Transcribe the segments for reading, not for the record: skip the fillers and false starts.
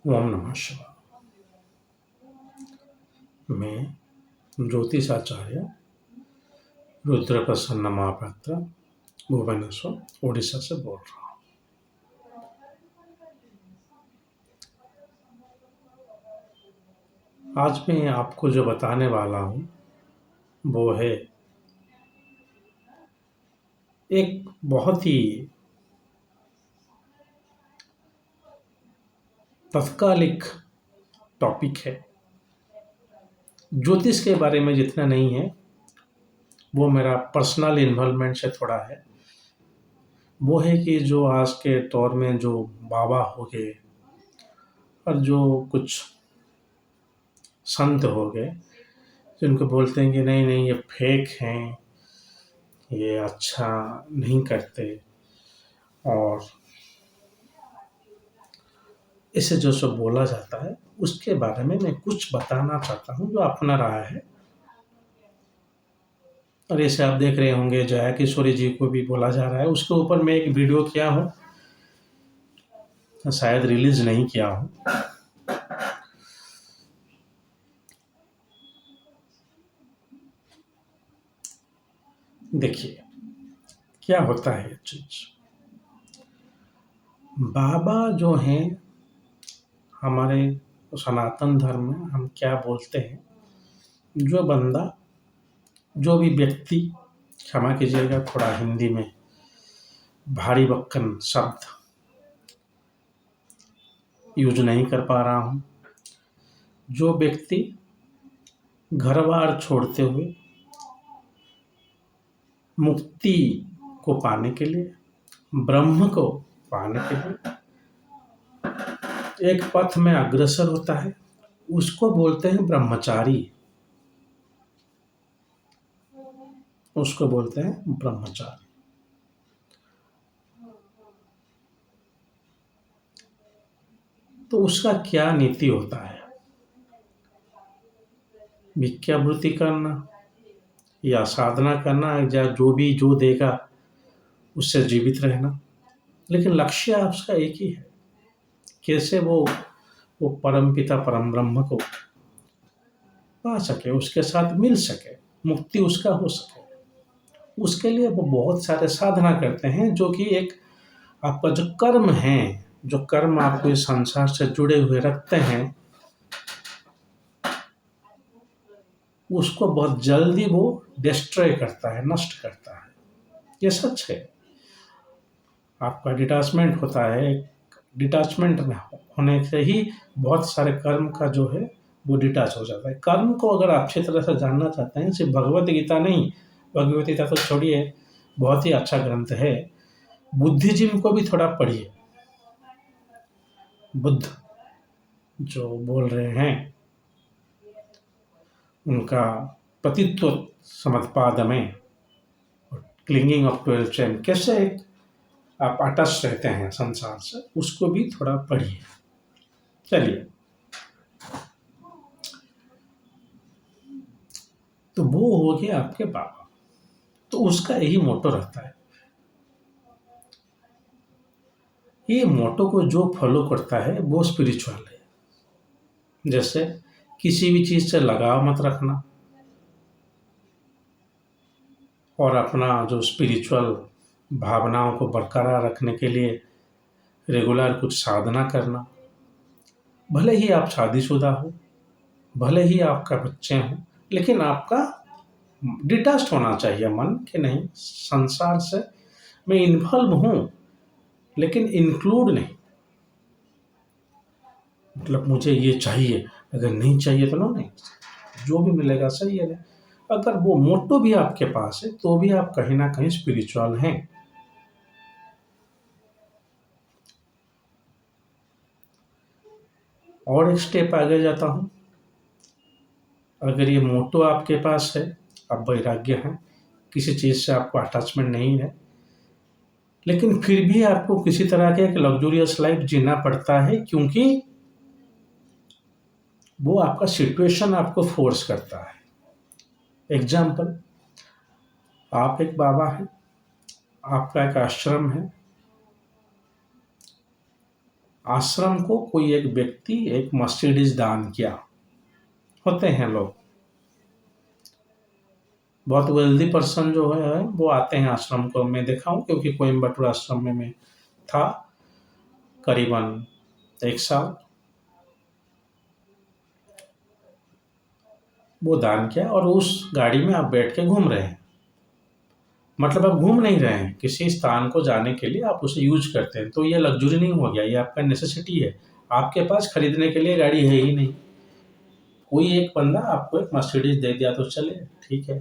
ओम नमः शिवाय। मैं ज्योतिषाचार्य रुद्र प्रसन्न महापात्र भुवनेश्वर उड़ीसा से बोल रहा हूँ। आज मैं आपको जो बताने वाला हूँ वो है एक बहुत ही तत्कालिक टॉपिक है। ज्योतिष के बारे में जितना नहीं है वो मेरा पर्सनल इन्वॉल्वमेंट से थोड़ा है। वो है कि जो आज के दौर में जो बाबा हो गए और जो कुछ संत हो गए जिनको बोलते हैं कि नहीं नहीं ये फेक हैं, ये अच्छा नहीं करते, और इसे जो सब बोला जाता है उसके बारे में मैं कुछ बताना चाहता हूँ जो अपना रहा है। और ऐसे आप देख रहे होंगे जया किशोरी जी को भी बोला जा रहा है, उसके ऊपर मैं एक वीडियो किया हूँ, शायद रिलीज नहीं किया हूँ। देखिए क्या होता है ये चीज। बाबा जो हैं हमारे सनातन धर्म में हम क्या बोलते हैं, जो बंदा जो भी व्यक्ति, क्षमा कीजिएगा थोड़ा हिंदी में भारी भक्कन शब्द यूज नहीं कर पा रहा हूँ, जो व्यक्ति घर बार छोड़ते हुए मुक्ति को पाने के लिए, ब्रह्म को पाने के लिए एक पथ में अग्रसर होता है, उसको बोलते हैं ब्रह्मचारी। उसको बोलते हैं ब्रह्मचारी। तो उसका क्या नीति होता है? भिक्षावृत्ति करना या साधना करना या जो भी जो देगा उससे जीवित रहना, लेकिन लक्ष्य आपका एक ही है, कैसे वो परमपिता परम ब्रह्म को पा सके, उसके साथ मिल सके, मुक्ति उसका हो सके। उसके लिए वो बहुत सारे साधना करते हैं, जो कि एक आपका जो कर्म है, जो कर्म आपको इस संसार से जुड़े हुए रखते हैं, उसको बहुत जल्दी वो डिस्ट्रॉय करता है, नष्ट करता है। ये सच है। आपका डिटैचमेंट होता है, डिटैचमेंट में होने से ही बहुत सारे कर्म का जो है वो डिटैच हो जाता है। कर्म को अगर आप अच्छी तरह से जानना चाहते हैं, सिर्फ भगवत गीता नहीं, भगवत गीता तो छोड़िए, बहुत ही अच्छा ग्रंथ है, बुद्धिज्म को भी थोड़ा पढ़िए। बुद्ध जो बोल रहे हैं उनका पतित्व समत्पाद में, क्लिंगिंग ऑफ 12 चेन, कैसे आप अटच रहते हैं संसार से, उसको भी थोड़ा पढ़िए। चलिए, तो वो हो गया आपके बाबा। तो उसका यही मोटो रहता है। ये मोटो को जो फॉलो करता है वो स्पिरिचुअल है। जैसे किसी भी चीज से लगाव मत रखना, और अपना जो स्पिरिचुअल भावनाओं को बरकरार रखने के लिए रेगुलर कुछ साधना करना। भले ही आप शादीशुदा हो, भले ही आपका बच्चे हों, लेकिन आपका डिटैच होना चाहिए मन, कि नहीं संसार से मैं इन्वॉल्व हूँ लेकिन इंक्लूड नहीं। मतलब मुझे ये चाहिए, अगर नहीं चाहिए तो नहीं, जो भी मिलेगा सही है। अगर वो मोटो भी आपके पास है तो भी आप कहीं ना कहीं स्पिरिचुअल हैं। और एक स्टेप आगे जाता हूँ। अगर ये मोटो आपके पास है, आप वैराग्य हैं, किसी चीज़ से आपको अटैचमेंट नहीं है, लेकिन फिर भी आपको किसी तरह के एक लग्जूरियस लाइफ जीना पड़ता है, क्योंकि वो आपका सिचुएशन आपको फोर्स करता है। एग्जाम्पल, आप एक बाबा हैं, आपका एक आश्रम है, आश्रम को कोई एक व्यक्ति एक मर्सिडीज दान किया। होते हैं लोग, बहुत वेल्दी पर्सन जो है वो आते हैं आश्रम को, मैं देखा हूँ क्योंकि कोयम्बटूर आश्रम में मैं था करीबन 1 साल। वो दान किया और उस गाड़ी में आप बैठ के घूम रहे हैं, मतलब आप घूम नहीं रहे हैं, किसी स्थान को जाने के लिए आप उसे यूज करते हैं, तो ये लग्जरी नहीं हो गया, ये आपका नेसेसिटी है। आपके पास खरीदने के लिए गाड़ी है ही नहीं, कोई एक बंदा आपको एक मर्सिडीज दे दिया तो चले, ठीक है।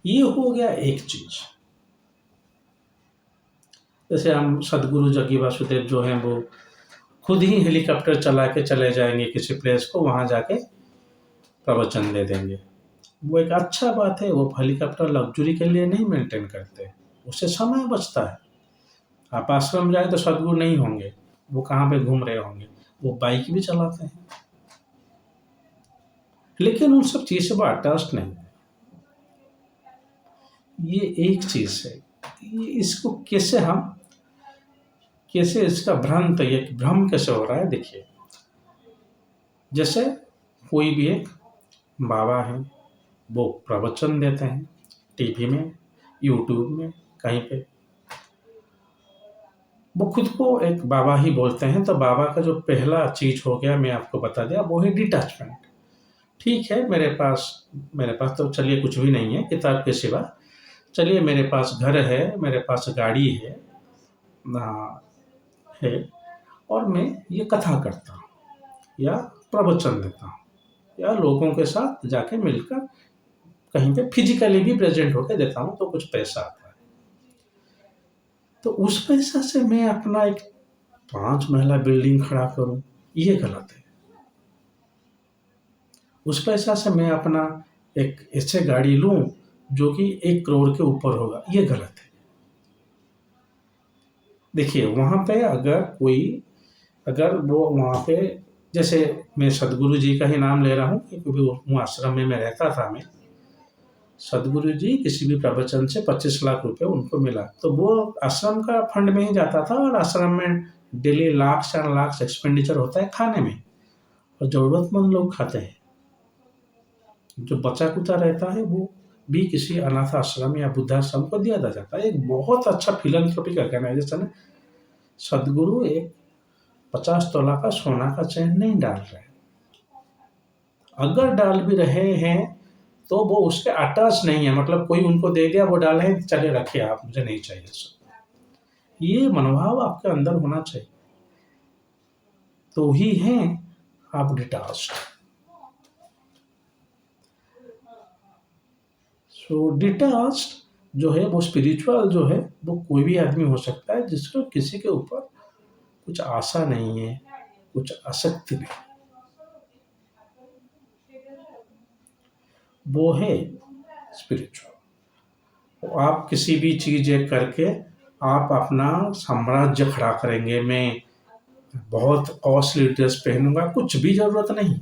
ये हो गया एक चीज। जैसे हम सदगुरु जग्गी वासुदेव जो हैं वो खुद ही हेलीकॉप्टर चला के चले जाएंगे किसी प्लेस को, वहां जाके प्रवचन दे देंगे। वो एक अच्छा बात है, वो हेलीकॉप्टर लग्जरी के लिए नहीं मेंटेन करते, उससे समय बचता है। आप आश्रम जाए तो सदगुरु नहीं होंगे, वो कहाँ पे घूम रहे होंगे, वो बाइक भी चलाते हैं, लेकिन उन सब चीज से वो अटैच नहीं है। ये एक चीज है, ये इसको कैसे इसका भ्रांत, ये भ्रम कैसे हो रहा है। देखिए, जैसे कोई भी एक बाबा है, वो प्रवचन देते हैं टीवी में, यूट्यूब में, कहीं पे, वो खुद को एक बाबा ही बोलते हैं, तो बाबा का जो पहला चीज हो गया मैं आपको बता दिया, वो है डिटैचमेंट। ठीक है, मेरे पास तो चलिए कुछ भी नहीं है किताब के सिवा, चलिए मेरे पास घर है, मेरे पास गाड़ी है है, और मैं ये कथा करता हूँ या प्रवचन देता हूँ या लोगों के साथ जाके मिलकर कहीं पे फिजिकली भी प्रेजेंट होकर देता हूँ, तो कुछ पैसा आता है। तो उस पैसा से मैं अपना एक 5 महला बिल्डिंग खड़ा करूं, ये गलत है। उस पैसा से मैं अपना एक ऐसे गाड़ी लूं जो कि 1 करोड़ के ऊपर होगा, ये गलत है। देखिए, वहां पे अगर वो वहां पे, जैसे मैं सदगुरु जी का ही नाम ले रहा हूँ क्योंकि वो आश्रम में मैं रहता था। मैं सदगुरु जी किसी भी प्रवचन से 25 लाख रुपए उनको मिला, तो वो आश्रम का फंड में ही जाता था, और आश्रम में डेली लाख 4 लाख एक्सपेंडिचर होता है खाने में, और जरूरतमंद लोग खाते हैं। जो बचा कुचा रहता है वो भी किसी अनाथ आश्रम या वृद्धाश्रम को दिया जाता है। एक बहुत अच्छा फिलैंथ्रोपिक ऑर्गेनाइजेशन है। सदगुरु एक 50 तोला का सोना का चैन नहीं डाल रहे, अगर डाल भी रहे हैं तो वो उसके अटैच नहीं है, मतलब कोई उनको दे दिया वो डाले, चले रखिए आप, मुझे नहीं चाहिए सब। ये मनोभाव आपके अंदर होना चाहिए, तो ही हैं आप डिटैच्ड। सो डिटैच्ड जो है वो स्पिरिचुअल जो है वो कोई भी आदमी हो सकता है जिसको किसी के ऊपर कुछ आशा नहीं है, कुछ आसक्ति नहीं, वो है स्पिरिचुअल। तो आप किसी भी चीज एक करके आप अपना साम्राज्य खड़ा करेंगे, मैं बहुत कॉस्टली ड्रेस पहनूंगा, कुछ भी जरूरत नहीं।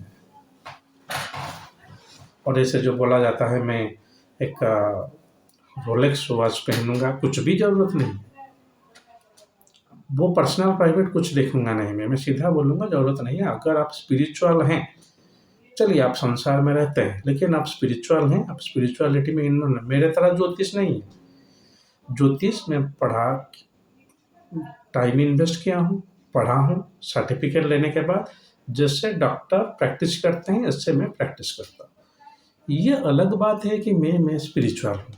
और ऐसे जो बोला जाता है मैं एक रोलेक्स वॉच पहनूंगा, कुछ भी जरूरत नहीं। वो पर्सनल प्राइवेट कुछ देखूंगा नहीं, मैं सीधा बोलूंगा जरूरत नहीं है। अगर आप स्पिरिचुअल हैं, चलिए आप संसार में रहते हैं लेकिन आप स्पिरिचुअल हैं, आप स्पिरिचुअलिटी में इन्वॉल्व। मेरे तरह ज्योतिष नहीं है, ज्योतिष में पढ़ा, टाइम इन्वेस्ट किया हूँ, पढ़ा हूँ, सर्टिफिकेट लेने के बाद जैसे डॉक्टर प्रैक्टिस करते हैं इससे मैं प्रैक्टिस करता हूँ। ये अलग बात है कि मैं स्पिरिचुअल हूँ,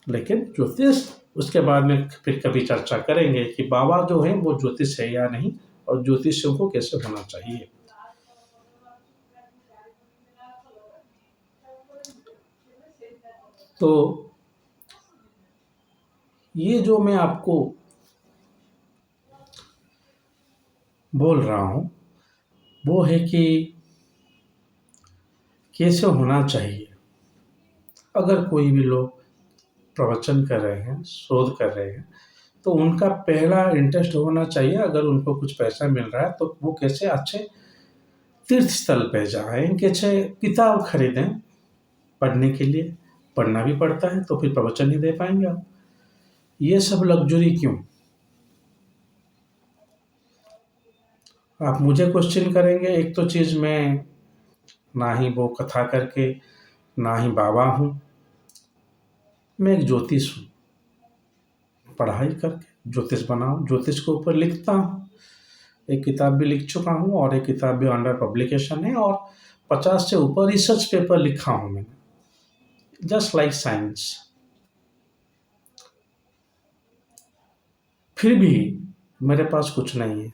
लेकिन ज्योतिष उसके बाद में फिर कभी चर्चा करेंगे कि बाबा जो है वो ज्योतिष है या नहीं, और ज्योतिषियों को कैसे होना चाहिए। तो ये जो मैं आपको बोल रहा हूँ वो है कि कैसे होना चाहिए। अगर कोई भी लोग प्रवचन कर रहे हैं, शोध कर रहे हैं, तो उनका पहला इंटरेस्ट होना चाहिए, अगर उनको कुछ पैसा मिल रहा है तो वो कैसे अच्छे तीर्थ स्थल पे जाएं, कैसे किताब खरीदें पढ़ने के लिए, पढ़ना भी पड़ता है तो फिर प्रवचन ही दे पाएंगे आप। ये सब लग्जरी क्यों? आप मुझे क्वेश्चन करेंगे, एक तो चीज़ मैं ना ही वो कथा करके, ना ही बाबा हूँ, मैं एक ज्योतिष हूँ। पढ़ाई करके ज्योतिष बना हूँ, ज्योतिष के ऊपर लिखता हूँ। एक किताब भी लिख चुका हूँ और एक किताब भी अंडर पब्लिकेशन है, और 50 से ऊपर रिसर्च पेपर लिखा हूँ मैंने, जस्ट लाइक साइंस। फिर भी मेरे पास कुछ नहीं है,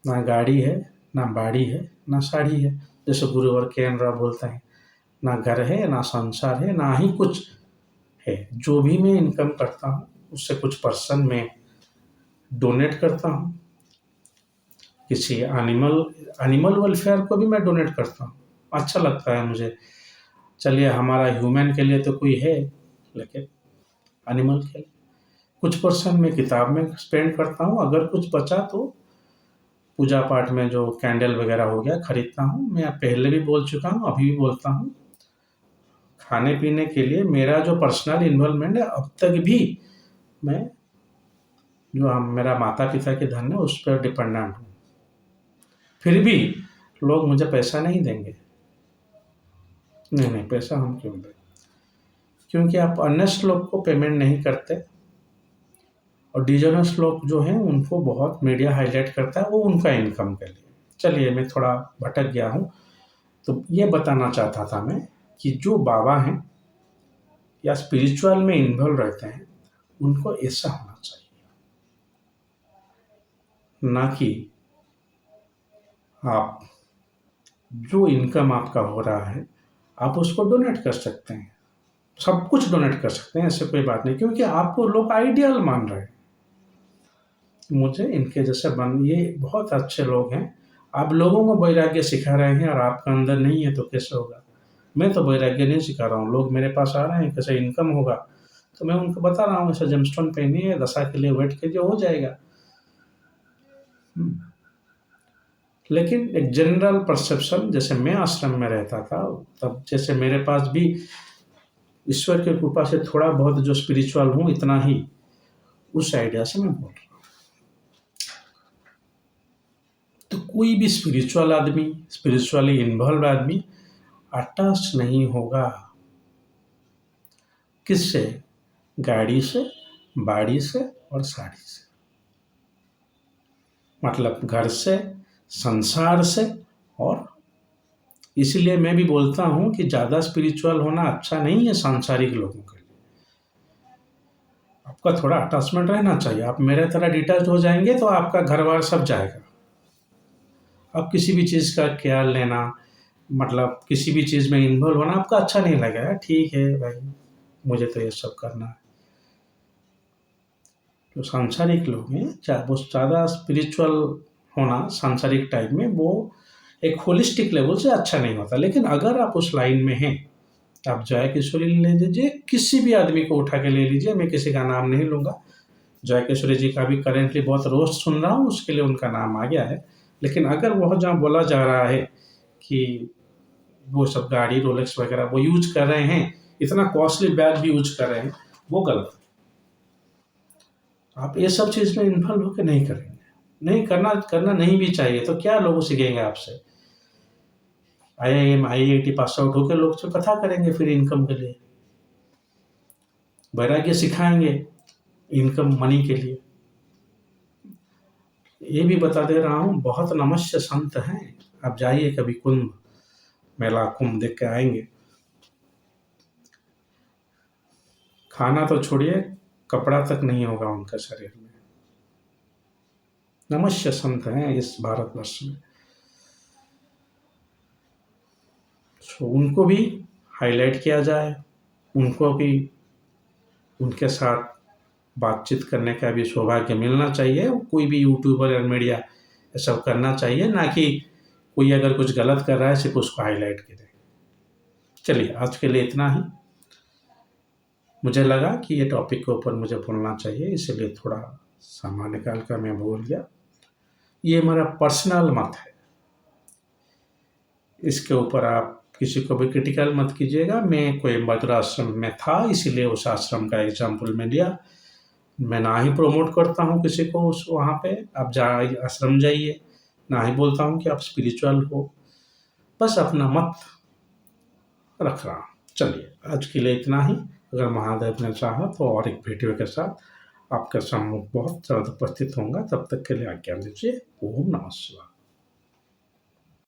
ना गाड़ी है, ना बाड़ी है, ना साड़ी है, जैसे गुरुवर के राव बोलते हैं। ना घर है, ना संसार है, ना ही कुछ है। जो भी मैं इनकम करता हूँ उससे कुछ परसेंट मैं डोनेट करता हूँ, किसी एनिमल वेलफेयर को भी मैं डोनेट करता हूँ। अच्छा लगता है मुझे। चलिए, हमारा ह्यूमन के लिए तो कोई है, लेकिन एनिमल के लिए कुछ परसेंट मैं किताब में स्पेंड करता हूँ। अगर कुछ बचा तो पूजा पाठ में जो कैंडल वगैरह हो गया खरीदता हूँ। मैं पहले भी बोल चुका हूँ, अभी भी बोलता हूँ, खाने पीने के लिए मेरा जो पर्सनल इन्वॉल्वमेंट है, अब तक भी मैं जो मेरा माता पिता के धन है उस पर डिपेंडेंट हूँ। फिर भी लोग मुझे पैसा नहीं देंगे। नहीं नहीं, पैसा हम क्यों दें? क्योंकि आप ऑनेस्ट लोग को पेमेंट नहीं करते, और डिजोनेस्ट लोग जो हैं उनको बहुत मीडिया हाईलाइट करता है, वो उनका इनकम के लिए। चलिए, मैं थोड़ा भटक गया हूँ। तो ये बताना चाहता था मैं कि जो बाबा हैं या स्पिरिचुअल में इन्वॉल्व रहते हैं, उनको ऐसा होना चाहिए, ना कि आप जो इनकम आपका हो रहा है आप उसको डोनेट कर सकते हैं, सब कुछ डोनेट कर सकते हैं, ऐसे कोई बात नहीं, क्योंकि आपको लोग आइडियल मान रहे हैं। मुझे इनके जैसे ये बहुत अच्छे लोग हैं। आप लोगों को वैराग्य सिखा रहे हैं और आपका अंदर नहीं है तो कैसे होगा? मैं तो वैराग्य नहीं सिखा रहा हूँ, लोग मेरे पास आ रहे हैं कैसे इनकम होगा, तो मैं उनको बता रहा हूँ ऐसा जेमस्टोन पहनिए, दशा के लिए वेट कीजिए, हो जाएगा। लेकिन एक जनरल परसेप्शन, जैसे मैं आश्रम में रहता था तब, जैसे मेरे पास भी ईश्वर की कृपा से थोड़ा बहुत जो स्पिरिचुअल हूँ, इतना ही, उस आइडिया से मैं बोल रहा हूँ। तो कोई भी स्पिरिचुअल आदमी, स्पिरिचुअली इन्वॉल्व आदमी अटैच नहीं होगा। किससे? गाड़ी से, बाड़ी से और साड़ी से, मतलब घर से, संसार से। और इसलिए मैं भी बोलता हूँ कि ज़्यादा स्पिरिचुअल होना अच्छा नहीं है सांसारिक लोगों के लिए। आपका थोड़ा अटैचमेंट रहना चाहिए। आप मेरे तरह डिटैच हो जाएंगे तो आपका घर बार सब जाएगा। आप किसी भी चीज़ का ख्याल लेना, मतलब किसी भी चीज़ में इन्वॉल्व होना आपका अच्छा नहीं लगेगा। ठीक है भाई, मुझे तो ये सब करना है। जो सांसारिक लोग हैं, चाहे वो ज़्यादा स्पिरिचुअल होना सांसारिक टाइप में, वो एक होलिस्टिक लेवल से अच्छा नहीं होता। लेकिन अगर आप उस लाइन में हैं, आप जय किशोरी ले लीजिए, किसी भी आदमी को उठा के ले लीजिए, मैं किसी का नाम नहीं लूँगा। जय किशोरी जी का भी करेंटली बहुत रोस्ट सुन रहा हूँ, उसके लिए उनका नाम आ गया है। लेकिन अगर वह जहाँ बोला जा रहा है कि वो सब गाड़ी रोलेक्स वगैरह वो यूज कर रहे हैं, इतना कॉस्टली बैग भी यूज कर रहे हैं, वो गलत है। आप ये सब चीज़ में इन्वॉल्व होकर नहीं करेंगे, नहीं करना नहीं भी चाहिए। तो क्या लोग सीखेंगे आपसे? IIM IIT पास आउट होकर लोग तो कथा करेंगे फिर इनकम के लिए, वैराग्य सिखाएंगे इनकम मनी के लिए। ये भी बता दे रहा हूँ, बहुत नमस्य संत हैं। आप जाइए कभी कुंभ मेला, कुंभ देख के आएंगे। खाना तो छोड़िए, कपड़ा तक नहीं होगा उनका शरीर में। नमस्य संत हैं इस भारतवर्ष में। तो उनको भी हाईलाइट किया जाए, उनको भी उनके साथ बातचीत करने का भी सौभाग्य मिलना चाहिए। कोई भी यूट्यूबर या मीडिया ये सब करना चाहिए, ना कि कोई अगर कुछ गलत कर रहा है सिर्फ उसको हाईलाइट करें। चलिए, आज के लिए इतना ही। मुझे लगा कि ये टॉपिक के ऊपर मुझे बोलना चाहिए, इसलिए थोड़ा समय निकाल कर मैं बोल गया। ये मेरा पर्सनल मत है, इसके ऊपर आप किसी को भी क्रिटिकल मत कीजिएगा। मैं कोयम्बटूर आश्रम में था, इसीलिए उस आश्रम का एग्जाम्पल मैं लिया। मैं ना ही प्रमोट करता हूँ किसी को उस वहाँ पे आप आश्रम जाइए, ना ही बोलता हूँ कि आप स्पिरिचुअल हो, बस अपना मत रख रहा हूँ। चलिए आज के लिए इतना ही। अगर महादेव ने चाहा तो और एक वीडियो के साथ आपके सम्मुख बहुत जल्द उपस्थित होऊंगा। तब तक के लिए आज्ञा दीजिए। ओम नमः शिवाय।